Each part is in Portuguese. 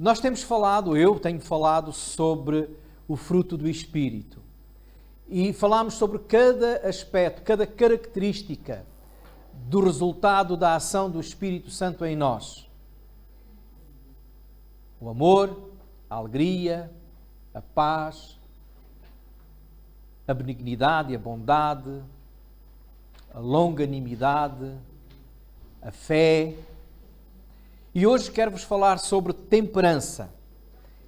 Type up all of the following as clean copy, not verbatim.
Eu tenho falado sobre o fruto do Espírito. E falámos sobre cada aspecto, cada característica do resultado da ação do Espírito Santo em nós. O amor, a alegria, a paz, a benignidade e a bondade, a longanimidade, a fé. E hoje quero-vos falar sobre temperança.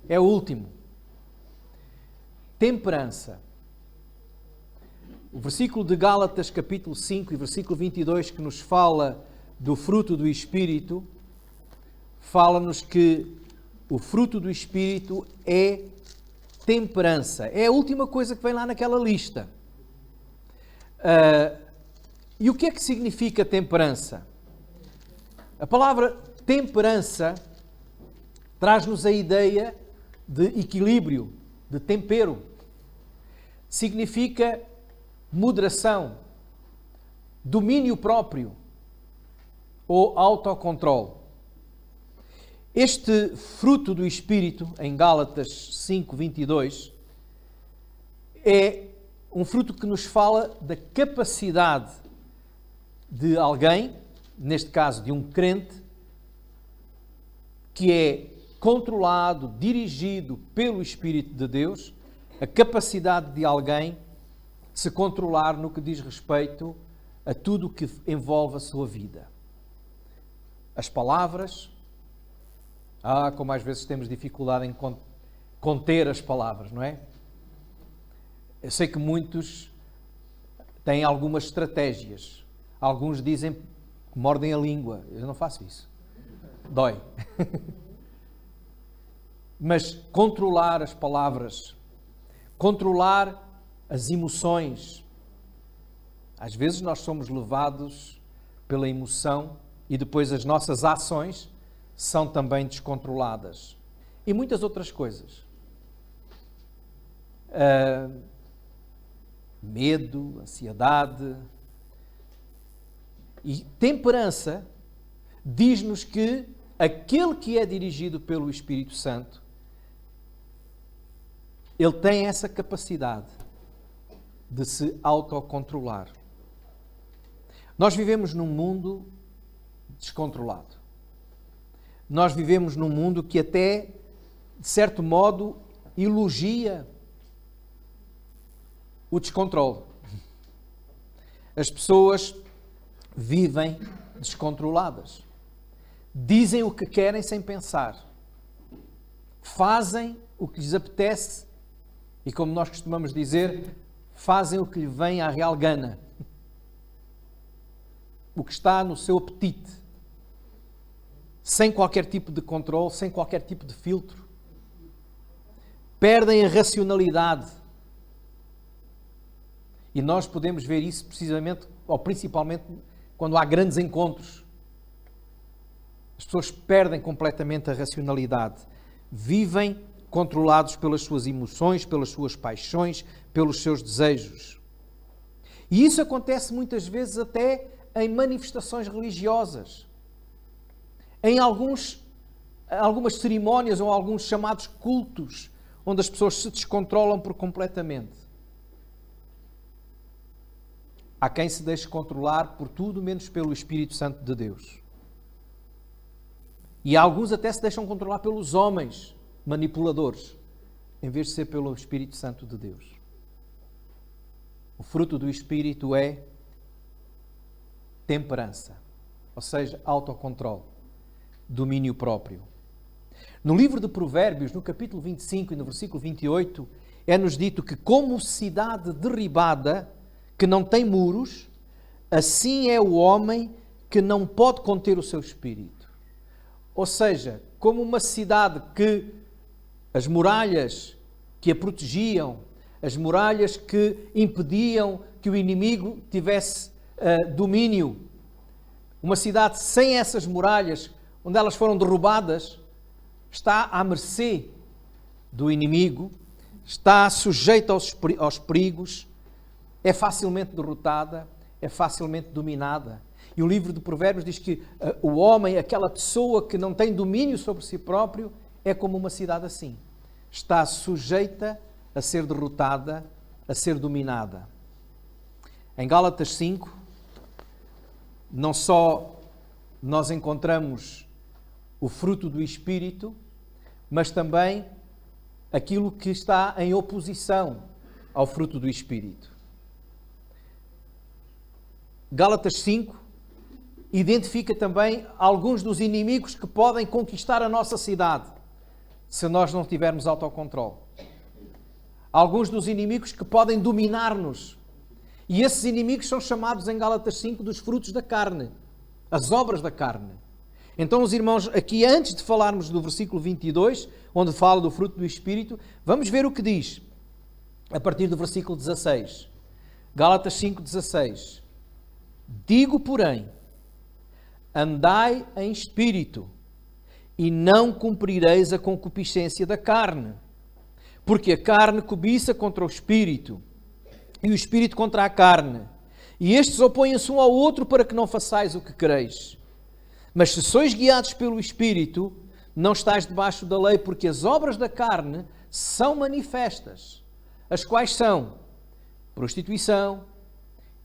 É o último. Temperança. O versículo de Gálatas, capítulo 5 e versículo 22, que nos fala do fruto do Espírito, fala-nos que o fruto do Espírito é temperança. É a última coisa que vem lá naquela lista. E o que é que significa temperança? A palavra temperança traz-nos a ideia de equilíbrio, de tempero. Significa moderação, domínio próprio ou autocontrole. Este fruto do Espírito, em Gálatas 5, 22, é um fruto que nos fala da capacidade de alguém, neste caso de um crente, que é controlado, dirigido pelo Espírito de Deus, a capacidade de alguém se controlar no que diz respeito a tudo o que envolve a sua vida. As palavras, como às vezes temos dificuldade em conter as palavras, não é? Eu sei que muitos têm algumas estratégias. Alguns dizem que mordem a língua. Eu não faço isso. Dói. Mas controlar as palavras, controlar as emoções. Às vezes nós somos levados pela emoção e depois as nossas ações são também descontroladas. E muitas outras coisas. Medo, ansiedade. E temperança diz-nos que aquele que é dirigido pelo Espírito Santo, ele tem essa capacidade de se autocontrolar. Nós vivemos num mundo descontrolado. Nós vivemos num mundo que até, de certo modo, elogia o descontrole. As pessoas vivem descontroladas. Dizem o que querem sem pensar. Fazem o que lhes apetece e, como nós costumamos dizer, fazem o que lhe vem à real gana. O que está no seu apetite. Sem qualquer tipo de controle, sem qualquer tipo de filtro. Perdem a racionalidade. E nós podemos ver isso precisamente, ou principalmente, quando há grandes encontros. As pessoas perdem completamente a racionalidade. Vivem controlados pelas suas emoções, pelas suas paixões, pelos seus desejos. E isso acontece muitas vezes até em manifestações religiosas. Em algumas cerimónias ou alguns chamados cultos, onde as pessoas se descontrolam por completamente. Há quem se deixe controlar por tudo menos pelo Espírito Santo de Deus. E alguns até se deixam controlar pelos homens manipuladores, em vez de ser pelo Espírito Santo de Deus. O fruto do Espírito é temperança, ou seja, autocontrole, domínio próprio. No livro de Provérbios, no capítulo 25 e no versículo 28, é-nos dito que como cidade derribada, que não tem muros, assim é o homem que não pode conter o seu espírito. Ou seja, como uma cidade que as muralhas que a protegiam, as muralhas que impediam que o inimigo tivesse domínio, uma cidade sem essas muralhas, onde elas foram derrubadas, está à mercê do inimigo, está sujeita aos perigos, é facilmente derrotada, é facilmente dominada. E o livro de Provérbios diz que o homem, aquela pessoa que não tem domínio sobre si próprio, é como uma cidade assim. Está sujeita a ser derrotada, a ser dominada. Em Gálatas 5, não só nós encontramos o fruto do Espírito, mas também aquilo que está em oposição ao fruto do Espírito. Gálatas 5 identifica também alguns dos inimigos que podem conquistar a nossa cidade, se nós não tivermos autocontrole. Alguns dos inimigos que podem dominar-nos. E esses inimigos são chamados em Gálatas 5 dos frutos da carne, as obras da carne. Então, os irmãos, aqui antes de falarmos do versículo 22, onde fala do fruto do Espírito, vamos ver o que diz a partir do versículo 16. Gálatas 5:16. Digo, porém, andai em espírito, e não cumprireis a concupiscência da carne, porque a carne cobiça contra o espírito, e o espírito contra a carne, e estes opõem-se um ao outro para que não façais o que quereis. Mas se sois guiados pelo espírito, não estáis debaixo da lei, porque as obras da carne são manifestas, as quais são prostituição,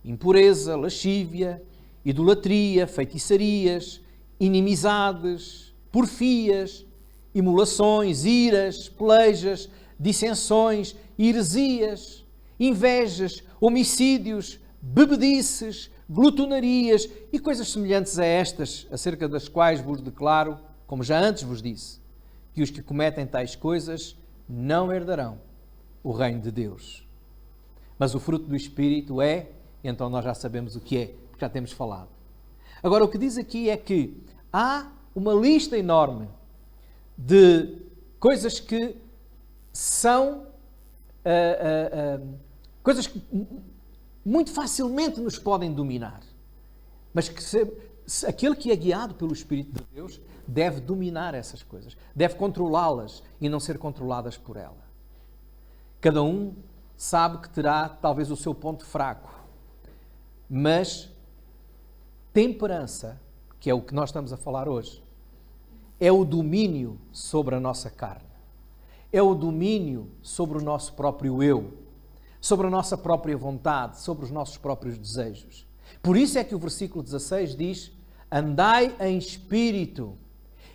impureza, lascívia, idolatria, feitiçarias, inimizades, porfias, imolações, iras, pelejas, dissensões, heresias, invejas, homicídios, bebedices, glutonarias e coisas semelhantes a estas, acerca das quais vos declaro, como já antes vos disse, que os que cometem tais coisas não herdarão o reino de Deus. Mas o fruto do Espírito é, então nós já sabemos o que é, porque já temos falado. Agora, o que diz aqui é que há uma lista enorme de coisas que são coisas que muito facilmente nos podem dominar. Mas que aquele que é guiado pelo Espírito de Deus deve dominar essas coisas, deve controlá-las e não ser controladas por ela. Cada um sabe que terá talvez o seu ponto fraco, mas temperança, que é o que nós estamos a falar hoje, é o domínio sobre a nossa carne, é o domínio sobre o nosso próprio eu, sobre a nossa própria vontade, sobre os nossos próprios desejos. Por isso é que o versículo 16 diz: andai em espírito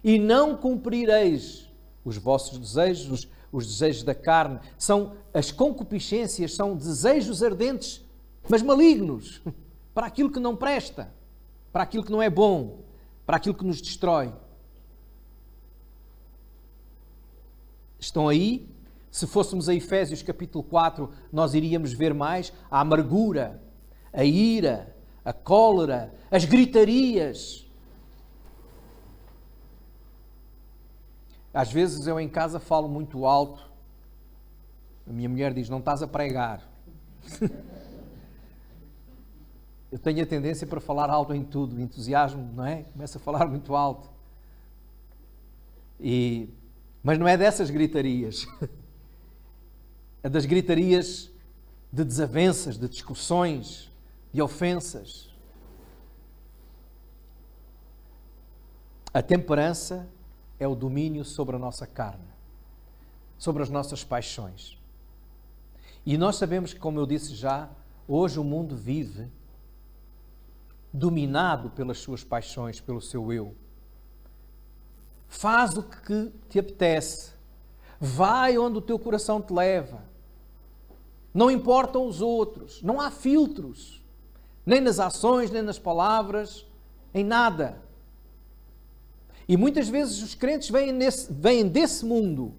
e não cumprireis os vossos desejos, os desejos da carne. São as concupiscências, são desejos ardentes, mas malignos, para aquilo que não presta, para aquilo que não é bom, para aquilo que nos destrói. Estão aí? Se fôssemos a Efésios capítulo 4, nós iríamos ver mais a amargura, a ira, a cólera, as gritarias. Às vezes eu em casa falo muito alto. A minha mulher diz: não estás a pregar. Eu tenho a tendência para falar alto em tudo, entusiasmo, não é? Começo a falar muito alto. Mas não é dessas gritarias. É das gritarias de desavenças, de discussões, de ofensas. A temperança é o domínio sobre a nossa carne, sobre as nossas paixões. E nós sabemos que, como eu disse já, hoje o mundo vive dominado pelas suas paixões, pelo seu eu. Faz o que te apetece. Vai onde o teu coração te leva. Não importam os outros. Não há filtros. Nem nas ações, nem nas palavras, em nada. E muitas vezes os crentes vêm desse mundo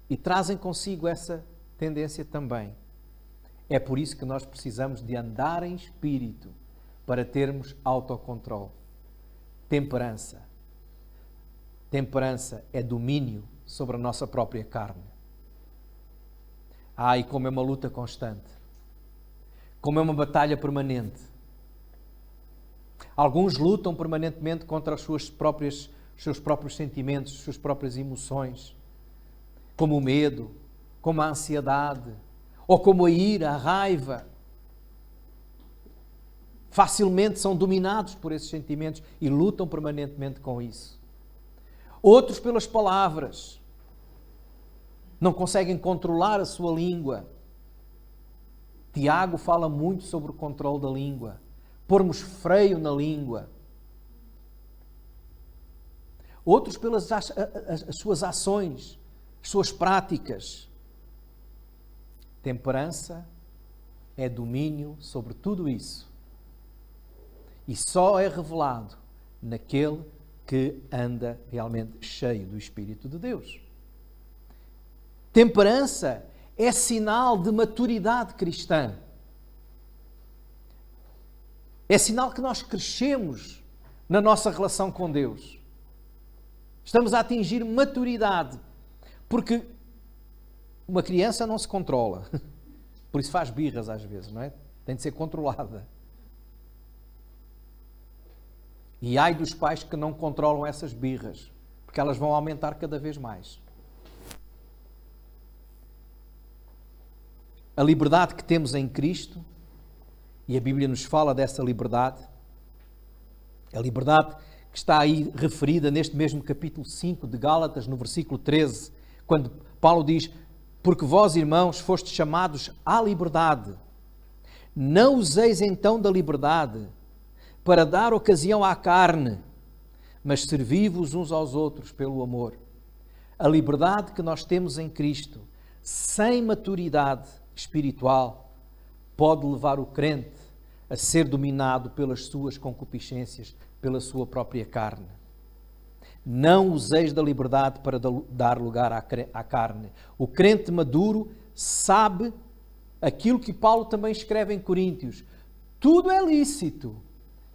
e trazem consigo essa tendência também. É por isso que nós precisamos de andar em espírito para termos autocontrole. Temperança. Temperança é domínio sobre a nossa própria carne. E como é uma luta constante. Como é uma batalha permanente. Alguns lutam permanentemente contra os seus próprios sentimentos, as suas próprias emoções, como o medo, como a ansiedade, ou como a ira, a raiva. Facilmente são dominados por esses sentimentos e lutam permanentemente com isso. Outros pelas palavras. Não conseguem controlar a sua língua. Tiago fala muito sobre o controle da língua. Pormos freio na língua. Outros pelas as suas ações, as suas práticas. Temperança é domínio sobre tudo isso. E só é revelado naquele que anda realmente cheio do Espírito de Deus. Temperança é sinal de maturidade cristã. É sinal que nós crescemos na nossa relação com Deus. Estamos a atingir maturidade. Porque uma criança não se controla. Por isso faz birras às vezes, não é? Tem de ser controlada. E ai dos pais que não controlam essas birras, porque elas vão aumentar cada vez mais. A liberdade que temos em Cristo, e a Bíblia nos fala dessa liberdade, a liberdade que está aí referida neste mesmo capítulo 5 de Gálatas, no versículo 13, quando Paulo diz: porque vós, irmãos, fostes chamados à liberdade. Não useis então da liberdade para dar ocasião à carne, mas servi-vos uns aos outros pelo amor. A liberdade que nós temos em Cristo, sem maturidade espiritual, pode levar o crente a ser dominado pelas suas concupiscências, pela sua própria carne. Não useis da liberdade para dar lugar à carne. O crente maduro sabe aquilo que Paulo também escreve em Coríntios. Tudo é lícito,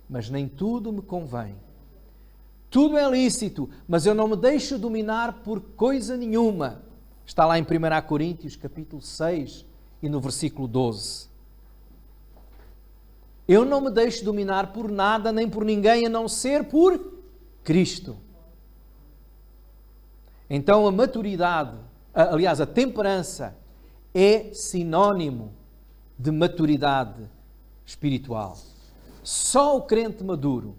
mas nem tudo me convém. Tudo é lícito, mas eu não me deixo dominar por coisa nenhuma. Está lá em 1 Coríntios, capítulo 6 e no versículo 12. Eu não me deixo dominar por nada nem por ninguém, a não ser por Cristo. Então a maturidade, aliás, a temperança é sinónimo de maturidade espiritual. Só o crente maduro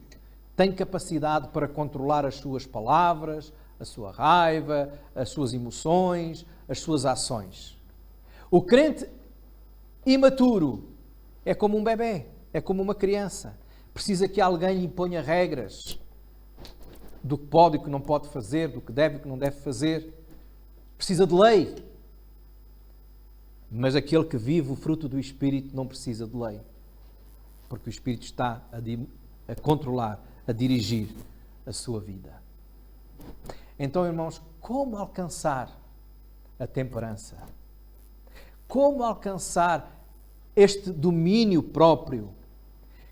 tem capacidade para controlar as suas palavras, a sua raiva, as suas emoções, as suas ações. O crente imaturo é como um bebê, é como uma criança. Precisa que alguém lhe ponha regras do que pode e o que não pode fazer, do que deve e o que não deve fazer. Precisa de lei. Mas aquele que vive o fruto do Espírito não precisa de lei. Porque o Espírito está a controlar, a dirigir a sua vida. Então, irmãos, como alcançar a temperança? Como alcançar este domínio próprio?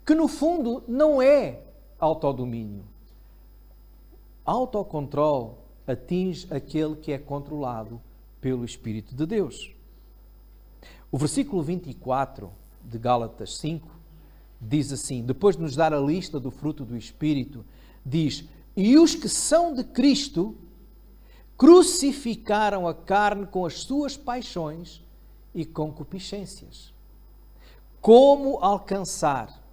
Que no fundo não é autodomínio. Autocontrole atinge aquele que é controlado pelo Espírito de Deus. O versículo 24 de Gálatas 5 diz assim, depois de nos dar a lista do fruto do Espírito, diz: e os que são de Cristo crucificaram a carne com as suas paixões e concupiscências. Como alcançar?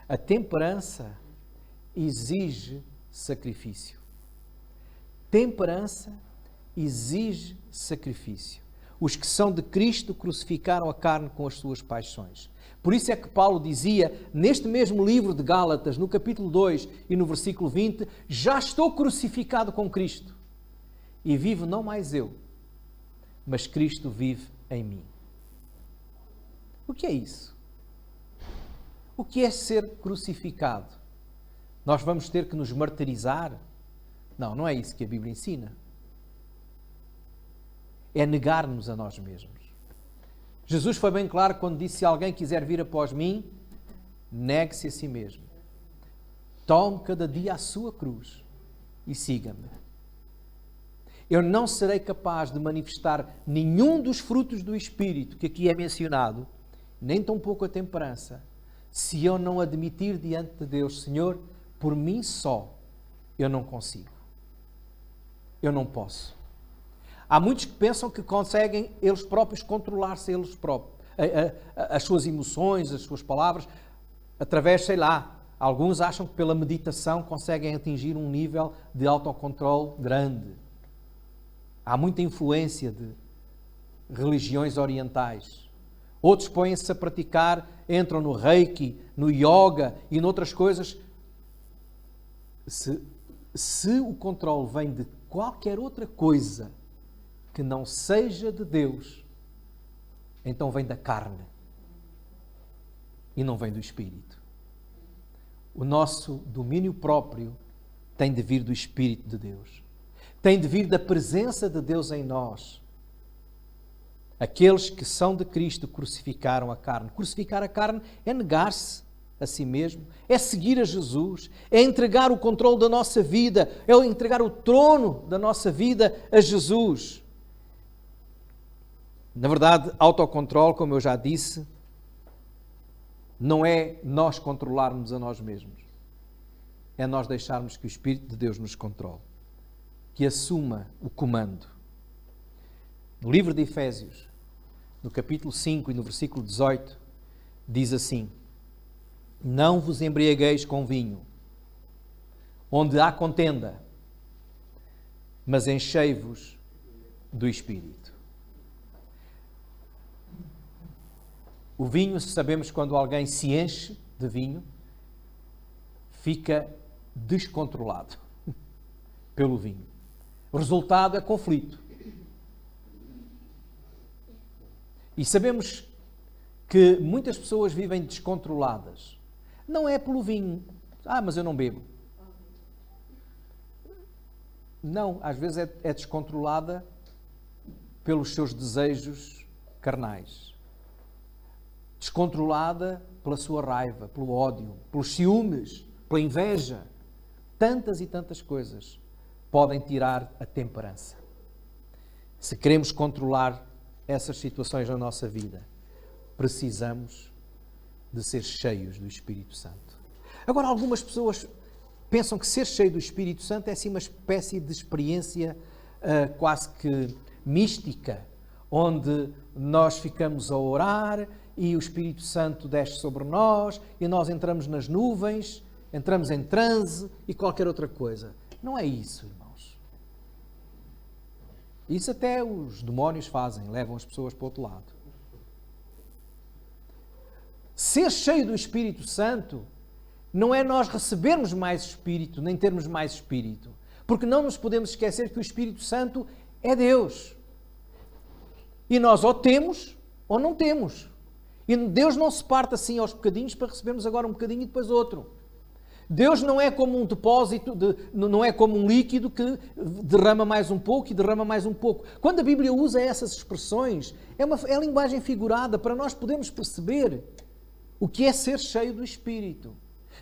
A temperança exige sacrifício. Temperança exige sacrifício. Os que são de Cristo crucificaram a carne com as suas paixões. Por isso é que Paulo dizia, neste mesmo livro de Gálatas, no capítulo 2 e no versículo 20, já estou crucificado com Cristo. E vivo não mais eu, mas Cristo vive em mim. O que é isso? O que é ser crucificado? Nós vamos ter que nos martirizar? Não, não é isso que a Bíblia ensina. É negar-nos a nós mesmos. Jesus foi bem claro quando disse: se alguém quiser vir após mim, negue-se a si mesmo. Tome cada dia a sua cruz e siga-me. Eu não serei capaz de manifestar nenhum dos frutos do Espírito que aqui é mencionado, nem tampouco a temperança, se eu não admitir diante de Deus: Senhor, por mim só eu não consigo. Eu não posso. Há muitos que pensam que conseguem eles próprios controlar-se eles próprios, as suas emoções, as suas palavras, através, sei lá, Alguns acham que pela meditação conseguem atingir um nível de autocontrole grande. Há muita influência de religiões orientais. Outros põem-se a praticar, entram no Reiki, no Yoga e noutras coisas. Se o controle vem de qualquer outra coisa que não seja de Deus, então vem da carne e não vem do Espírito. O nosso domínio próprio tem de vir do Espírito de Deus. Tem de vir da presença de Deus em nós. Aqueles que são de Cristo crucificaram a carne. Crucificar a carne é negar-se a si mesmo, é seguir a Jesus, é entregar o controle da nossa vida, é entregar o trono da nossa vida a Jesus. Na verdade, autocontrole, como eu já disse, não é nós controlarmos a nós mesmos. É nós deixarmos que o Espírito de Deus nos controle, que assuma o comando. No livro de Efésios, no capítulo 5 e no versículo 18, diz assim: não vos embriagueis com vinho, onde há contenda, mas enchei-vos do Espírito. O vinho, sabemos, quando alguém se enche de vinho, fica descontrolado pelo vinho. O resultado é conflito. E sabemos que muitas pessoas vivem descontroladas. Não é pelo vinho. Mas eu não bebo. Não, às vezes é descontrolada pelos seus desejos carnais. Descontrolada pela sua raiva, pelo ódio, pelos ciúmes, pela inveja. Tantas e tantas coisas podem tirar a temperança. Se queremos controlar essas situações na nossa vida, precisamos de ser cheios do Espírito Santo. Agora, algumas pessoas pensam que ser cheio do Espírito Santo é assim uma espécie de experiência quase que mística, onde nós ficamos a orar e o Espírito Santo desce sobre nós e nós entramos nas nuvens, entramos em transe e qualquer outra coisa. Não é isso, irmãos. Isso até os demónios fazem, levam as pessoas para o outro lado. Ser cheio do Espírito Santo não é nós recebermos mais Espírito, nem termos mais Espírito. Porque não nos podemos esquecer que o Espírito Santo é Deus. E nós ou temos ou não temos. E Deus não se parte assim aos bocadinhos para recebermos agora um bocadinho e depois outro. Deus não é como um depósito, não é como um líquido que derrama mais um pouco e derrama mais um pouco. Quando a Bíblia usa essas expressões, é linguagem figurada para nós podermos perceber o que é ser cheio do Espírito.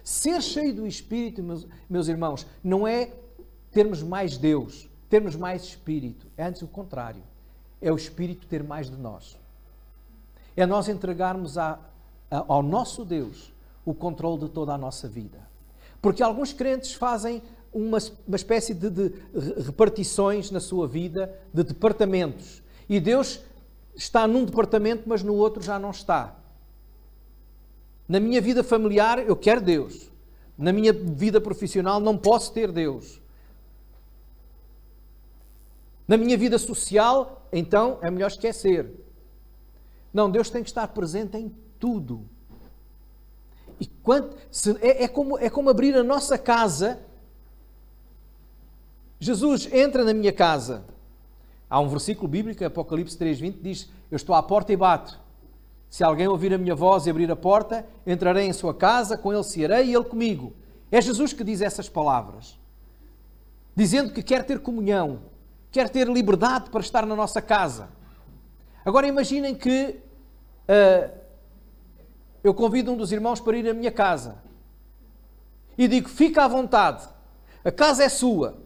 Ser cheio do Espírito, meus irmãos, não é termos mais Deus, termos mais Espírito. É antes o contrário. É o Espírito ter mais de nós. É nós entregarmos ao nosso Deus o controle de toda a nossa vida. Porque alguns crentes fazem uma espécie de repartições na sua vida, de departamentos. E Deus está num departamento, mas no outro já não está. Na minha vida familiar, eu quero Deus. Na minha vida profissional, não posso ter Deus. Na minha vida social, então, é melhor esquecer. Não, Deus tem que estar presente em tudo. E é como abrir a nossa casa. Jesus entra na minha casa. Há um versículo bíblico, Apocalipse 3:20, diz: eu estou à porta e bato. Se alguém ouvir a minha voz e abrir a porta, entrarei em sua casa, com ele cearei e ele comigo. É Jesus que diz essas palavras. Dizendo que quer ter comunhão, quer ter liberdade para estar na nossa casa. Agora imaginem que eu convido um dos irmãos para ir à minha casa e digo: fica à vontade, a casa é sua.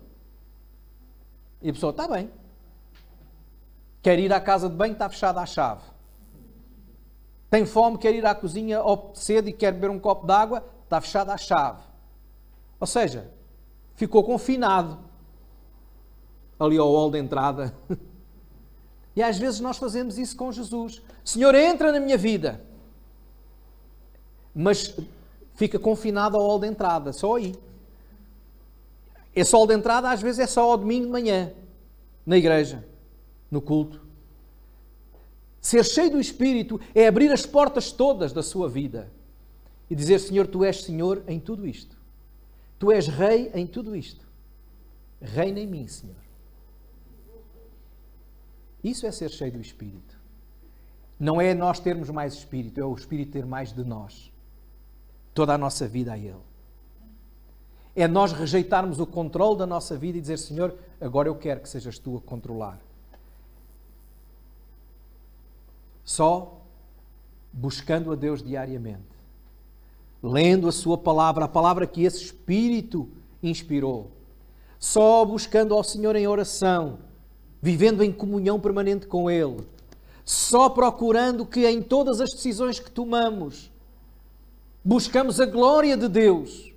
E a pessoa: está bem. Quer ir à casa de banho, está fechada à chave. Tem fome, quer ir à cozinha cedo e quer beber um copo de água, está fechada à chave. Ou seja, ficou confinado ali ao hall de entrada. E às vezes nós fazemos isso com Jesus. Senhor, entra na minha vida. Mas fica confinado ao hall de entrada, só aí. Esse hall de entrada às vezes é só ao domingo de manhã, na igreja, no culto. Ser cheio do Espírito é abrir as portas todas da sua vida e dizer: Senhor, Tu és Senhor em tudo isto. Tu és Rei em tudo isto. Reina em mim, Senhor. Isso é ser cheio do Espírito. Não é nós termos mais Espírito, é o Espírito ter mais de nós. Toda a nossa vida a Ele. É nós rejeitarmos o controle da nossa vida e dizer: Senhor, agora eu quero que sejas Tu a controlar. Só buscando a Deus diariamente, lendo a Sua palavra, a palavra que esse Espírito inspirou, só buscando ao Senhor em oração, vivendo em comunhão permanente com Ele, só procurando que em todas as decisões que tomamos, buscamos a glória de Deus,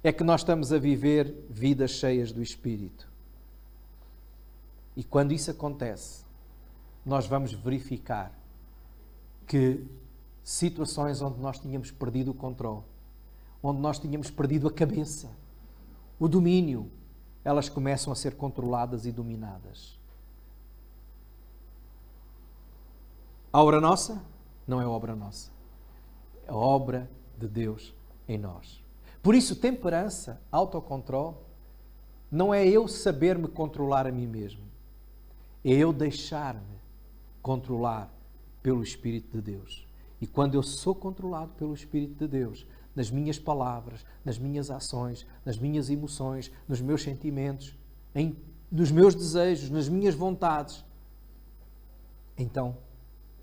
é que nós estamos a viver vidas cheias do Espírito. E quando isso acontece, nós vamos verificar que situações onde nós tínhamos perdido o controle, onde nós tínhamos perdido a cabeça, o domínio, elas começam a ser controladas e dominadas. A obra nossa não é obra nossa. É a obra de Deus em nós. Por isso, temperança, autocontrole, não é eu saber-me controlar a mim mesmo. É eu deixar-me controlar pelo Espírito de Deus. E quando eu sou controlado pelo Espírito de Deus, nas minhas palavras, nas minhas ações, nas minhas emoções, nos meus sentimentos, nos meus desejos, nas minhas vontades, então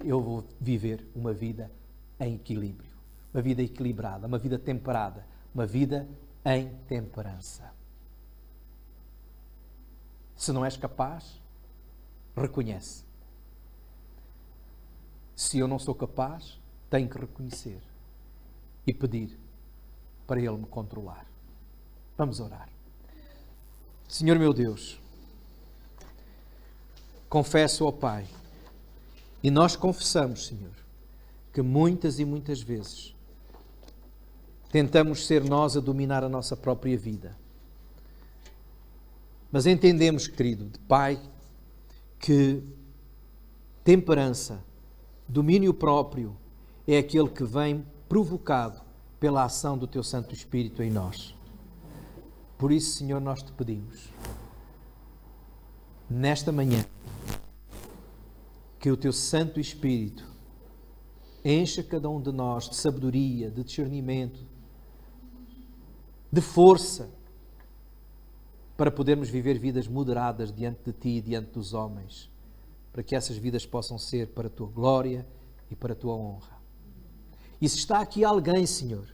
eu vou viver uma vida em equilíbrio, uma vida equilibrada, uma vida temperada, uma vida em temperança. Se não és capaz, reconhece. Se eu não sou capaz, tenho que reconhecer e pedir para Ele me controlar. Vamos orar. Senhor meu Deus, confesso ao Pai, e nós confessamos, Senhor, que muitas e muitas vezes tentamos ser nós a dominar a nossa própria vida. Mas entendemos, querido, de Pai, que temperança, domínio próprio, é aquele que vem provocado pela ação do Teu Santo Espírito em nós. Por isso, Senhor, nós Te pedimos, nesta manhã, que o Teu Santo Espírito encha cada um de nós de sabedoria, de discernimento, de força, para podermos viver vidas moderadas diante de Ti e diante dos homens, para que essas vidas possam ser para a Tua glória e para a Tua honra. E se está aqui alguém, Senhor,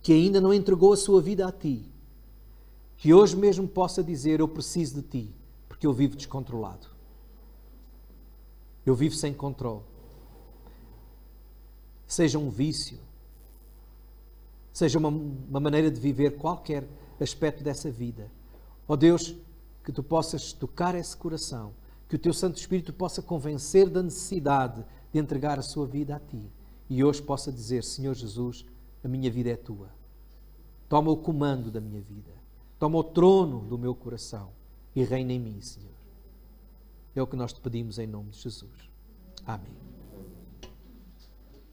que ainda não entregou a sua vida a Ti, que hoje mesmo possa dizer: eu preciso de Ti, porque eu vivo descontrolado. Eu vivo sem controle. Seja um vício, seja uma maneira de viver qualquer aspecto dessa vida. Ó Deus, que Tu possas tocar esse coração, que o Teu Santo Espírito possa convencer da necessidade de entregar a sua vida a Ti. E hoje possa dizer: Senhor Jesus, a minha vida é Tua. Toma o comando da minha vida. Toma o trono do meu coração e reina em mim, Senhor. É o que nós Te pedimos em nome de Jesus. Amém.